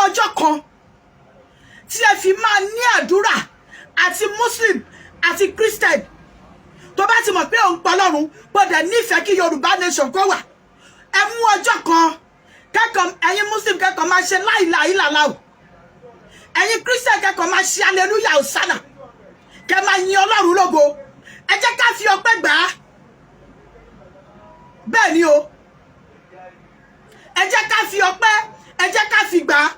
ọjọ́ kan tí ẹ fi máa ní àdúrà àti Muslim àti Christian tó bá ti mọ̀ pé òun pa Ọlọ́run gbọ́dọ̀ nífẹ̀ẹ́ kí Yorùbá nation kó wà ẹ mú ọjọ́ kan kẹ́kọ̀ọ́ ẹ̀yin Muslim kẹ́kọ̀ọ́ máa ṣe láìláìláìlá o ẹ̀yin Christian kẹ́kọ̀ọ́ máa ṣe hallelujah hosanna kẹ́ máa yin Ọlọ́run lógo ẹ jẹ́ ká fi ọpẹ́ gbà á bẹ́ẹ̀ ni o ẹ jẹ́ ká fi ọpẹ́ ẹ jẹ́ ká fi gbà á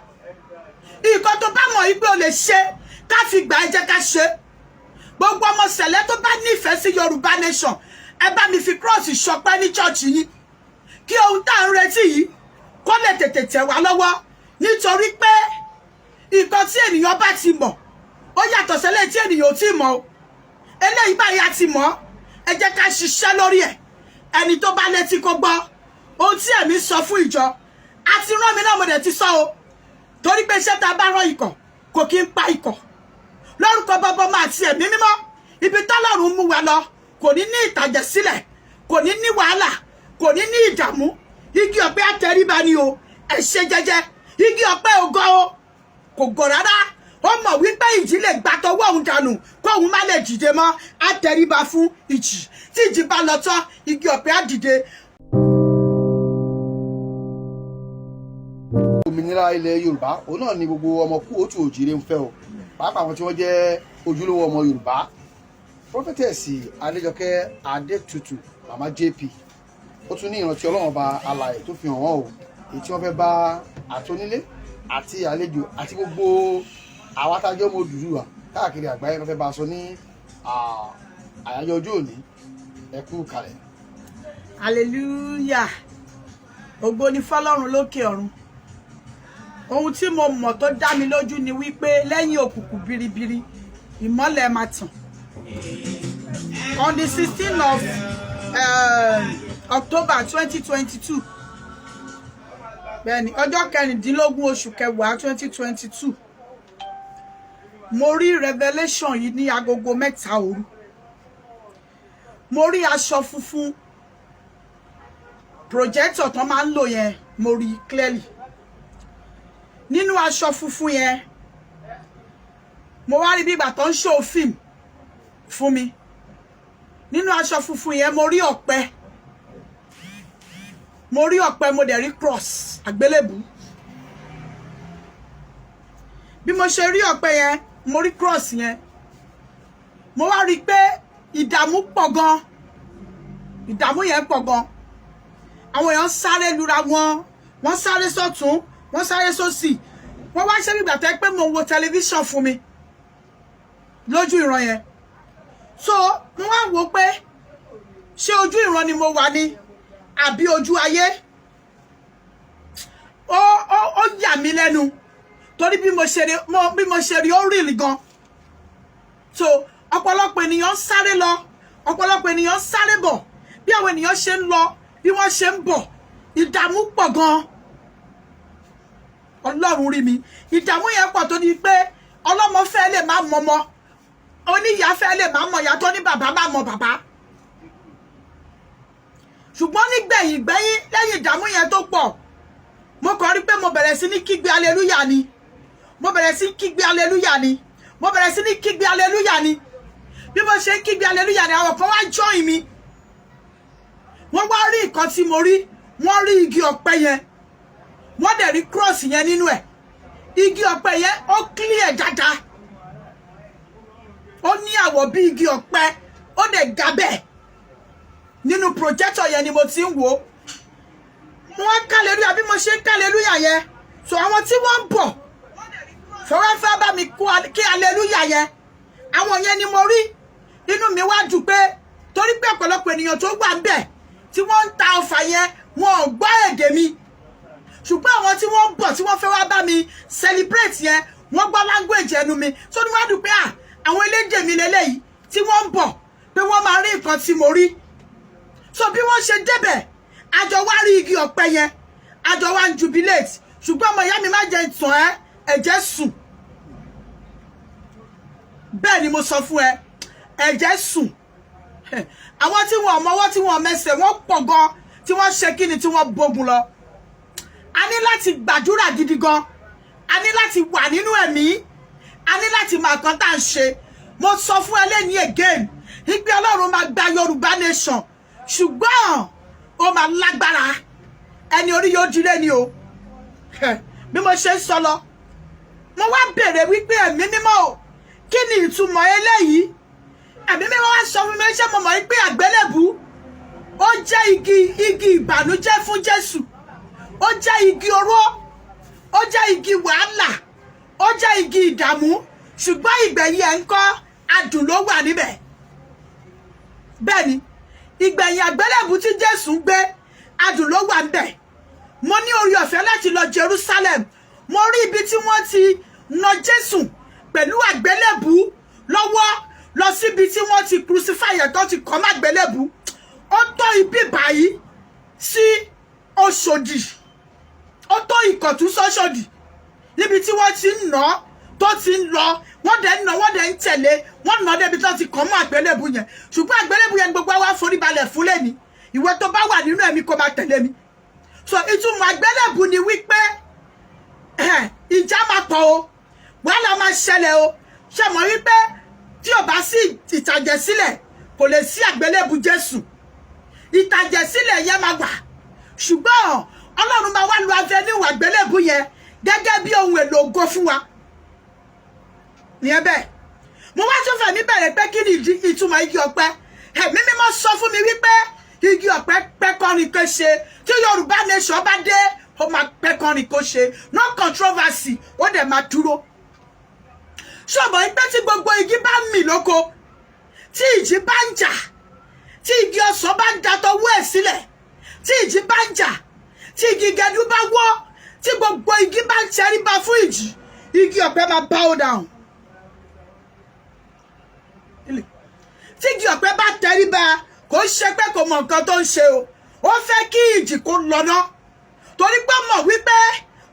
nǹkan tó bá mọ̀ wípé o lè ṣe ká fi gbà ẹ jẹ́ ká ṣe gbogbo ọmọ sẹ̀lẹ̀ tó bá nífẹ̀ẹ́ sí Yorùbá nation ẹ bá mi fi cross ṣọpẹ́ ní church yìí kí ohun tá à ń retí yìí kó lè tètè tẹ̀ wá lọ́wọ́ nítorí pé nǹkan tí ènìyàn bá ti mọ̀ ó yàtọ̀ sẹ́lẹ̀ tí ènìyàn ò tí mọ̀ o eléyìí báyìí á ti mọ̀ ẹ jẹ́ ká ṣiṣẹ́ lórí ẹ̀ ẹni tó bá létí kó gbọ́ ohun tí ẹ̀mí sọ fún ìjọ àti rán mi náà mo dẹ̀ ti sọ o torí pé iṣẹ́ tá a bá rán ikọ̀ kò kí ń pa ikọ̀ lórúkọ bàbá ọmọ àti ẹ̀mí mímọ́ ibi tọ́lọ́run mú wa lọ kò ní ní ìtàjẹ̀ sílẹ̀ kò ní ní wàhálà kò ní ní ìdààmú igi ọ̀pẹ àtẹríba ni o ẹ ṣe jẹ́jẹ́ igi ọ̀pẹ ògo o kò gọ̀ rárá ó mọ̀ wípé ìjì lè gbà tọwọ́ òun dànù kóun má lè dìde mọ́ àtẹríba fún ìjì tí ìjì bá lọ tán igi ọ̀pẹ á dìde. Òmìnira ilẹ̀ Yorùbá òun náà ni gbogbo ọmọ kú òtù òjìrè ń fẹ́ o pàápàá àwọn tí wọ́n jẹ́ ojúlówó ọmọ Yorùbá Prophetess Adéjọkẹ́ Adétutù Mama JP ó tún ní ìrántí Ọlọ́run ọba alààyè tó fi hàn wọ́n o èyí tí wọ́n fẹ́ bá àtonílé àti àlejò àti gbogbo àwọn atájọ́ ọmọ Odùduwà káàkiri àgbáyé wọ́n fẹ́ bá a sọ ní àyájọ́ ọjọ́ òní ẹ kú kalẹ̀. hallelujah ògo ni fọ́lọ́run lókè ọ̀run ohun tí mo mọ̀ tó dá mi lójú ni wípé lẹ́yìn òkùnkùn biribiri ìmọ́lẹ̀ máa tàn on the 16th of October 2022 bẹ́ẹ̀ni ọjọ́ kẹrìndínlógún oṣù kẹwàá 2022 mo rí revelation yìí ní agogo 3 òru mo rí aṣọ funfun projector tán máa ń lò yẹn mo rí clearly nínú aṣọ funfun yẹn mo wá rí bí ìgbà tó ń show film fún mi nínú aṣọ funfun yẹn mo rí ọ̀pẹ mo dẹ̀ rí cross àgbélébù bí mo ṣe rí ọ̀pẹ yẹn mo rí cross yẹn mo wá rí pé ìdààmú pọ̀ gan ìdààmú yẹn pọ̀ gan àwọn èèyàn sáré lura wọn wọ́n sáré sọ́tún wọ́n sáré sósì wọ́n wá ṣe nígbà tẹ́ pé mo wo tẹlifíṣàn fún mi lójú ìran yẹn so mo wá wò pé ṣé ojú ìran ni mo wà ní àbí ojú ayé ó yà mí lẹ́nu torí bí mo ṣe rí ó rí gan so ọ̀pọ̀lọpọ̀ ènìyàn sáré lọ ọ̀pọ̀lọpọ̀ ènìyàn sáré bọ̀ bí àwọn ènìyàn ṣe ń lọ bí wọ́n ṣe ń bọ̀ ìdààmú pọ̀ gan Ọlọ́run rí mi ìdààmú yẹn pọ̀ tó ní pé ọlọ́mọ fẹ́ lè má mọmọ oníyàá fẹ́ lè má mọ ìyá tó ní bàbá má mọ bàbá ṣùgbọ́n nígbẹ̀yìn lẹ́yìn ìdààmú yẹn tó pọ̀ mo kàn rí pé mo bẹ̀rẹ̀ sí ní kígbe aleluya ni mo bẹ̀rẹ̀ sí kígbe aleluya ni mo bẹ̀rẹ̀ sí ní kígbe aleluya ni bí mo ṣe kígbe aleluya ni àwọn kan wá join mi wọ́n wá rí nǹkan tí mo rí wọ́n rí igi ọ̀pẹ yẹn wọ́n dẹ̀ rí cross yẹn nínú ẹ̀ igi ọ̀pẹ yẹn ó clear dáadáa ó ní àwọ̀ bí igi ọ̀pẹ ó dẹ̀ ga bẹ́ẹ̀ nínú projector yẹn ni mo ti ń wò ó wọ́n kálẹ́lúyà bí mo ṣe ń kálẹ́lúyà yẹn so àwọn tí wọ́n ń bọ̀ fọwọ́fẹ́ bá mi kí aleluya yẹn àwọn yẹn ni mo rí inú mi wá dùn pé torí pé ọ̀pọ̀lọpọ̀ ènìyàn tó wà ń bẹ̀ tí wọ́n ń ta ọfà yẹn wọn ò gbọ́ èdè mi ṣùgbọ́n àwọn tí wọ́n ń bọ̀ tí wọ́n fẹ́ wá bá mi celebrate yẹn wọ́n gbọ́ language ẹnu mi so ni wọ́n á dùn pé àwọn elédè mi lélẹ́yìí tí wọ́n ń bọ̀ pé wọ́n máa rí nǹkan tí mo rí so bí wọ́n ṣe débẹ̀ àjọ wá rí igi ọ̀pẹ yẹn àjọ wá ń jubilate ṣùgbọ́n ọmọ ìyá mi má jẹ́ ìtàn ẹ̀jẹ̀ sùn bẹ́ẹ̀ ni mo sọ fún ẹ ẹ̀jẹ̀ sùn àwọn tí wọn mọwọ́ tí wọn mẹsẹ̀ wọ́n pọ̀ gan tí wọ́n ṣe kíni tí wọ́n bógun lọ a ní láti gbàdúrà gidi gan a ní láti wà nínú ẹ̀mí, a ní láti mọ nǹkan tá à ń ṣe. Mo sọ fún ẹ lẹ́ni again wípé Ọlọ́run máa gba Yorùbá nation, ṣùgbọ́n ó máa lágbára, ẹni orí yóò jílé ni o. Bí mo ṣe ń sọ lọ, mo wá bèrè wípé ẹ̀mí mímọ́ o, kí ni ìtumọ̀ eléyìí? Ẹ̀mí mímọ́ wá sọ fún mi, ṣé mo mọ̀ wípé àgbélébù ó jẹ́ igi ìbànújẹ́ fún Jésù, ó jẹ́ igi oró, ó jẹ́ igi wàhálà, ó jẹ́ igi ìdààmú, ṣùgbọ́n ìgbẹ̀yìn ẹ̀ ń kọ́ adùn ló wà níbẹ̀. Bẹ́ẹ̀ ni, ìgbẹ̀yìn àgbélébù tí Jésù ń gbé adùn ló wà níbẹ̀. Mo ní orí ọ̀fẹ́ láti lọ Jerusalem, mo rí ibi tí wọ́n ti na Jésù pẹ̀lú àgbélébù lọ́wọ́ lọ síbi tí wọ́n ti crucify ẹ̀ tó ti kọ́ mọ́ àgbélébù. Ó tó ibi báyìí sí Òṣòdì, ó tó Ìkọ̀tún sọ́ṣòdì, níbi tí wọ́n ti ń nà tó ti ń lọ, wọ́n dẹ̀ ń nà, wọ́n dẹ̀ ń tẹ̀lé, wọ́n nà débi tó ti kọ́ mọ́ àgbélébù yẹn. Ṣùgbọ́n àgbélébù yẹn gbogbo wa forí balẹ̀ fún lẹ́ni. Ìwọ tó bá wà nínú ẹ̀mí kó máa tẹ̀lé mi. So ìtumọ̀ àgbélébù ni wípé ìjà máa pọ̀ o, wàhálà máa ṣẹlẹ̀ o. Ṣé mọ̀ wípé tí ò bá sí ìtàjẹ̀sílẹ̀ kò lè sí àgbélébù Jésù. Ìtàjẹ̀sílẹ̀ yẹn máa wà, ṣùgbọ́n Ọlọ́run máa wá lu avenue àgbélébù yẹn gẹ́gẹ́ bí ohun èlò ògo fún wa. Ìyẹn bẹ́ẹ̀. Mo wá tún fẹ̀mí bẹ̀rẹ̀ pé kí ni ìtumọ̀ igi ọ̀pẹ? Ẹ̀mí mímọ́ sọ fún mi wípé igi ọ̀pẹ pẹ́kọ́rin kó ṣe, tí Yorùbá nation bá dé ó máa pẹ́kọ́rin kó ṣe, no controversy, ó dẹ̀ máa dúró. Ṣọ̀bọ̀ pé tí gbogbo igi bá mì lóko, tí ìjì bá ń jà, tí igi ọsàn bá ń datọwọ́ ẹ̀ sílẹ̀, tí ìjì bá ń jà, tí igi gẹdú bá wọ́, tí gbogbo igi bá ń tẹríba fún ìjì, igi ọ̀pẹ máa bow down. Tí igi ọ̀pẹ bá tẹríba, kò ṣe pé kò mọ nǹkan tó ń ṣe o, ó fẹ́ kí ìjì kó lọ́nà, torí pé mọ̀ wípé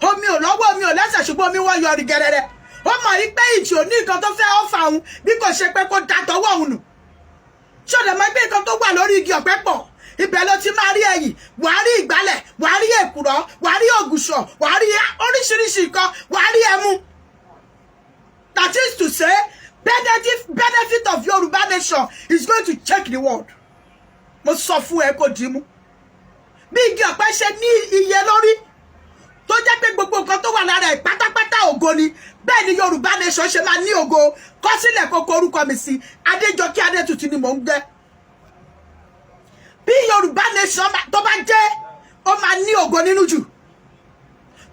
omi ò lọ́wọ́, omi ò lẹ́sẹ̀, ṣùgbọ́n omi wọ́n yọrí gẹ́rẹ́rẹ́. Ó mọ̀ wípé ìjì ò ní nǹkan tó fẹ́ ọ́fà òun bí kò ṣe pé kó da tọwọ́ òun nù. Ṣọ̀dọ̀ mọ̀ pé nǹkan tó wà lórí igi ọ̀pẹ pọ̀, ibẹ̀ ló ti máa rí ẹ̀yìn, wàá rí ìgbálẹ̀, wàá rí èkùrọ́, wàá rí ògùṣọ̀, wàá rí oríṣiríṣi nǹkan, wàá rí ẹmu. That is to say, benefit of Yorùbá nation is going to change the world. Mo sọ fún ẹ kó dìímú. Bí igi ọ̀pẹ ṣe ní iye lórí, tó jẹ́ pé gbogbo nǹkan tó wà lára ẹ̀ pátápátá ògo ni, bẹ́ẹ̀ ni Yorùbá nation ṣe máa ní ògo. Kọ sílẹ̀ kókó orúkọ mi sí Adéjọkẹ́ Adétutù ni mò ń gbé. Bí Yorùbá nation tó bá jẹ́, ó máa ní ògo nínú jù.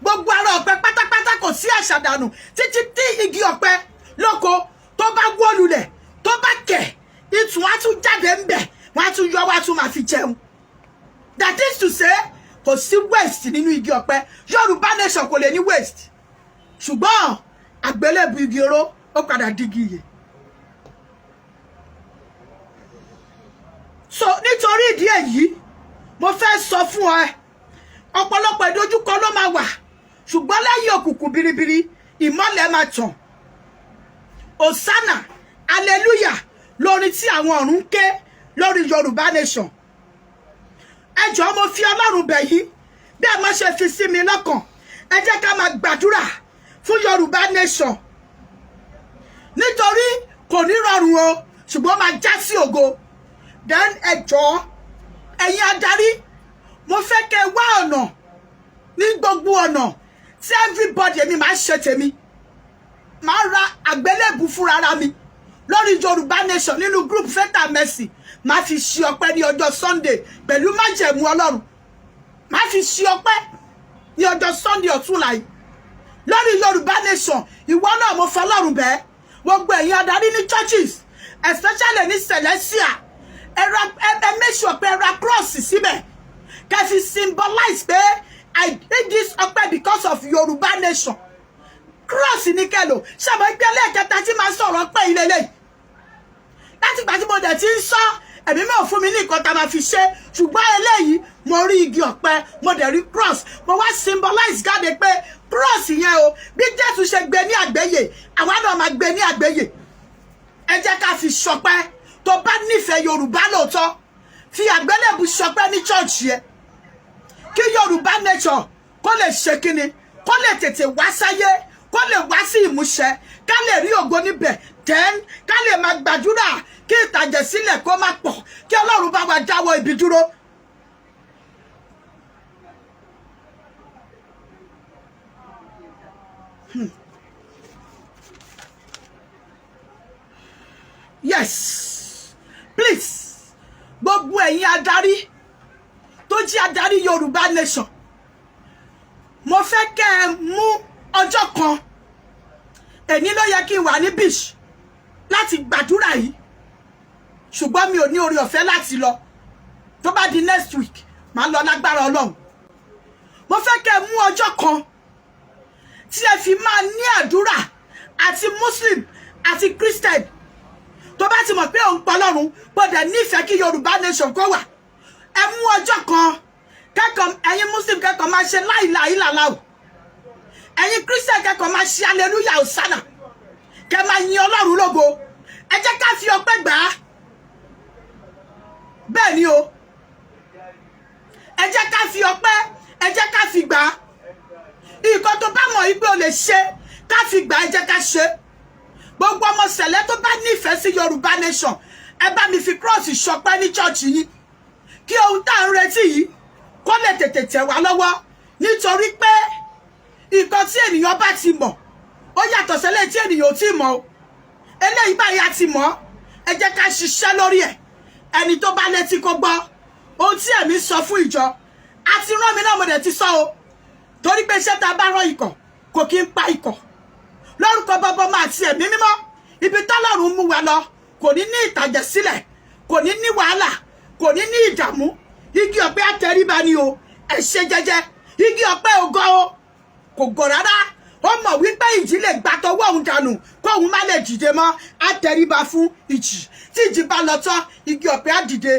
Gbogbo ara ọ̀pẹ pátápátá kò sí àṣàdànù, títí tí igi ọ̀pẹ lóko tó bá wó lulẹ̀, tó bá kẹ̀, ìtùn á tún jáde ń bẹ̀, wọ́n á tún yọ, wọ́n á tún máa fi jẹun. That is to say, kò sí waste nínú igi ọ̀pẹ. Yorùbá nation kò lè ní waste. Ṣùgbọ́n àgbélébù igi oró ó padà digi iye. So nítorí ìdí èyí, mo fẹ́ sọ fún ẹ, ọ̀pọ̀lọpọ̀ ìdojúkọ ló máa wà, ṣùgbọ́n lẹ́yìn òkùnkùn biribiri ìmọ́lẹ̀ máa tàn. Hosanna, hallelujah lórin tí àwọn ọ̀run ń ké lórí Yorùbá nation. Ẹ jọ̀ọ́ mo fi Ọlọ́run bẹ̀ yín, bí ẹ má ṣe fi sí mi lọ́kàn, ẹ jẹ́ ká máa gbàdúrà fún Yorùbá nation. Nítorí kò ní rọrùn o, ṣùgbọ́n máa já sí ògo. Then ẹ jọ̀ọ́ ẹ̀yin adarí, mo fẹ́ kẹ́ wá ọ̀nà ní gbogbo ọ̀nà tí everybody èmi máa ṣe tèmi. Máa ra àgbélébù fúnra ara mi lórí Yorùbá nation nínú group Faith and Mercy. Máa fi ṣe ọpẹ́ ní ọjọ́ Sunday pẹ̀lú májẹ̀mú Ọlọ́run. Máa fi ṣe ọpẹ́ ní ọjọ́ Sunday ọ̀túnla yìí lórí Yorùbá nation. Ìwọ náà mo fọlọ́run bẹ́ẹ̀, gbogbo ẹ̀yin adarí ní churches, especially ní Celestia, ẹ make sure pé ẹ ra cross síbẹ̀, kẹ́ fi symbolize pé I did this ọpẹ́ because of Yorùbá nation. Cross ní kẹ́lò ṣàbọ̀ ìpínlẹ̀ kẹta tí máa sọ̀rọ̀ pé ilé lẹ́yìn. Láti ìgbà tí mo dẹ̀ ti ń sọ, ẹ̀mí mọ̀ fún mi ní nǹkan tá a máa fi ṣe, ṣùgbọ́n eléyìí mo rí igi ọ̀pẹ, mo dẹ̀ rí cross, mo wá symbolize jáde pé cross yẹn o, bí Jésù ṣe gbé ní àgbéyè, àwa náà máa gbé ní àgbéyè. Ẹ jẹ́ ká fi ṣọpẹ́. Tó bá nífẹ̀ẹ́ Yorùbá lóòótọ́, fi àgbélébù ṣọpẹ́ ní church yẹn, kí Yorùbá nation kó lè ṣe kíni, kó lè tètè wá sáyé, kó lè wá sí ìmúṣẹ, ká lè rí ògo níbẹ̀, then ká lè máa gbàdúrà kí ìtàjẹ̀sílẹ̀ kó má pọ̀, kí Ọlọ́run bá wa dáwọ́ ibi dúró. Yes, please, gbogbo ẹ̀yin adarí tó jẹ́ adarí Yorùbá nation, mo fẹ́ kẹ́ ẹ mú ọjọ́ kan, èní ló yẹ kí n wà ní beach láti gbàdúrà yìí, ṣùgbọ́n mi ò ní orí ọ̀fẹ́ láti lọ. Tó bá di next week màá lọ lágbára Ọlọ́run. Mo fẹ́ kẹ́ ẹ mú ọjọ́ kan tí ẹ fi máa ní àdúrà, àti Muslim àti Christian, tó bá ti mọ̀ pé òun pa Ọlọ́run gbọ́dọ̀ nífẹ̀ẹ́ kí Yorùbá nation kó wà. Ẹ mú ọjọ́ kan, kẹ́kọ̀ọ́ ẹ̀yin Muslim kẹ́kọ̀ọ́ máa ṣe láìláìláìláò, ẹ̀yin Christian kẹ́kọ̀ọ́ máa ṣe hallelujah hosanna, kẹ́ máa yin Ọlọ́run lógo. Ẹ jẹ́ ká fi ọpẹ́ gbà á. Bẹ́ẹ̀ ni o, ẹ jẹ́ ká fi ọpẹ́, ẹ jẹ́ ká fi gbà á. Nǹkan tó bá mọ̀ yìí pé o lè ṣe, ká fi gbà á, ẹ jẹ́ ká ṣe. Gbogbo ọmọ Sẹ̀lẹ̀ tó bá nífẹ̀ẹ́ sí Yorùbá nation, ẹ bá mi fi cross ṣọpẹ́ ní chọ́ọ̀chì yìí, kí ohun tá à ń retí yìí kó lè tètè tẹ̀ wá lọ́wọ́. Nítorí pé nǹkan tí ènìyàn bá ti mọ̀ ó yàtọ̀ sílẹ̀ tí ènìyàn ò tí mọ̀ o. Eléyìí báyìí a ti mọ̀, ẹ jẹ́ ká ṣiṣẹ́ lórí ẹ̀. Ẹni tó bá létí kó gbọ́ ohun tí ẹ̀mí sọ fún ìjọ, àti rán mi náà mo dẹ̀ ti sọ o. Torí pé iṣẹ́ tá a bá rán ikọ̀ kò kí ń pa ikọ̀. Lórúkọ Baba Ọmọ àti Ẹ̀mí Mímọ́, ibi tọ́lọ́run mú wa lọ kò ní ní ìtàjẹ̀sílẹ̀, kò ní ní wàhálà, kò ní ní ìdààmú. Igi ọ̀pẹ àtẹríba ni o, ẹ ṣe jẹ́jẹ́. Igi ọ̀pẹ ògo o, kò gọ̀ rárá. Ó mọ̀ wípé ìjì lè gbà tọwọ́ òun dànù kóun má lè dìde mọ́, àtẹríba fún ìjì. Tí ìjì bá lọ tán, igi ọ̀pẹ á dìde.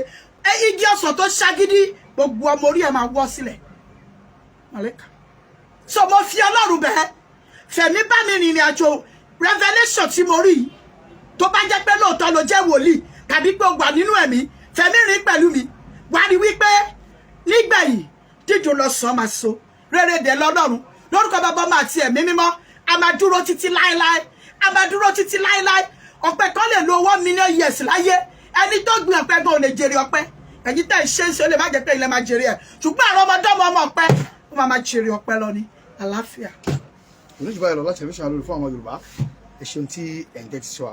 Igi ọsàn tó ṣagídí, gbogbo ọmọ orí ẹ̀ máa wọ́ sílẹ̀. So mo fi Ọlọ́run bẹ́ẹ̀, fẹ̀mí bá mi rìnrìn àjò revelation tí mo rí, tó bá jẹ́ pé lóòótọ́ ló jẹ́ wòlíì tàbí pé o wà nínú ẹ̀mí, fẹ̀mí rìn pẹ̀lú mi. Wà á rí wípé nígbẹ̀yìn dídùn lọ́sàn-án máa so, rere dẹ̀ lọ́lọ́run. Lórúkọ Baba Ọmọ àti Ẹ̀mí Mímọ́, a máa dúró títí láéláé, a máa dúró títí láéláé. Ọ̀pẹ kan lè lo 1 million years láyé, ẹni tó gbin ọ̀pẹ gan ò lè jèrè ọ̀pẹ. Ẹ̀yin tẹ́ ẹ ṣe ń ṣe ó lè má jẹ́ pé ilẹ̀ máa jèrè ẹ̀, ṣùgbọ́n àwọn ọmọdọ́mọ ọmọ ọ̀pẹ ó máa jèrè ọ̀pẹ lọ ní àlàáfíà. Oníjìbá yẹn lọ láti ẹ̀mí ṣàlùfẹ́ fún àwọn Yorùbá. Ẹ ṣeun tí ẹ̀ ń tẹ́tí sí wa.